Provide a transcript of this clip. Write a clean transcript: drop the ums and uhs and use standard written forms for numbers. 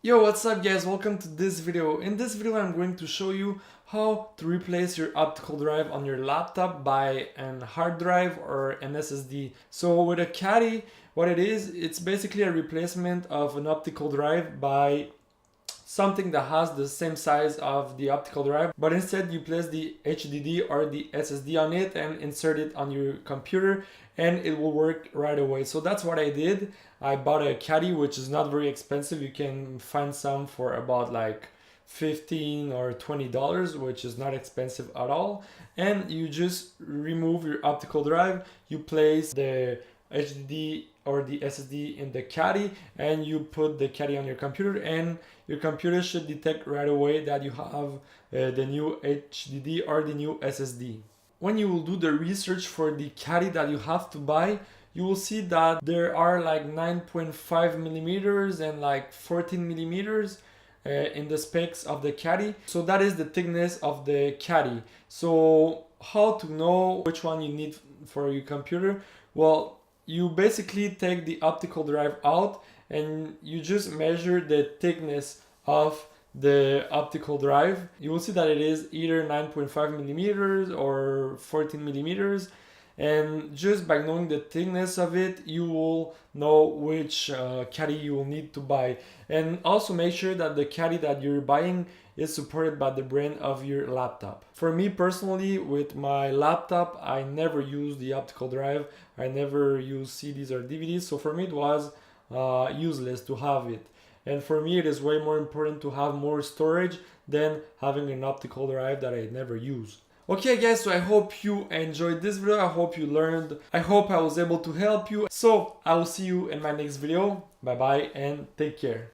Yo, what's up guys? Welcome to this video. In this video I'm going to show you how to replace your optical drive on your laptop by an hard drive or an SSD. So with a Caddy, what it is, it's basically a replacement of an optical drive by something that has the same size of the optical drive, but instead you place the HDD or the SSD on it and insert it on your computer and it will work right away. So that's what I did. I bought a Caddy, which is not very expensive. You can find some for about like $15 or $20, which is not expensive at all. And you just remove your optical drive, you place the HDD or the SSD in the Caddy, and you put the Caddy on your computer, and your computer should detect right away that you have the new HDD or the new SSD. When you will do the research for the Caddy that you have to buy, you will see that there are like 9.5 millimeters and like 14 millimeters in the specs of the Caddy. So that is the thickness of the Caddy. So how to know which one you need for your computer? Well, you basically take the optical drive out and you just measure the thickness of the optical drive. You will see that it is either 9.5 millimeters or 14 millimeters. And just by knowing the thickness of it, you will know which Caddy you will need to buy. And also make sure that the Caddy that you're buying is supported by the brand of your laptop. For me personally, with my laptop, I never use the optical drive. I never use CDs or DVDs. So for me, it was useless to have it. And for me, it is way more important to have more storage than having an optical drive that I never use. Okay guys, so I hope you enjoyed this video. I hope you learned. I hope I was able to help you. So I will see you in my next video. Bye bye and take care.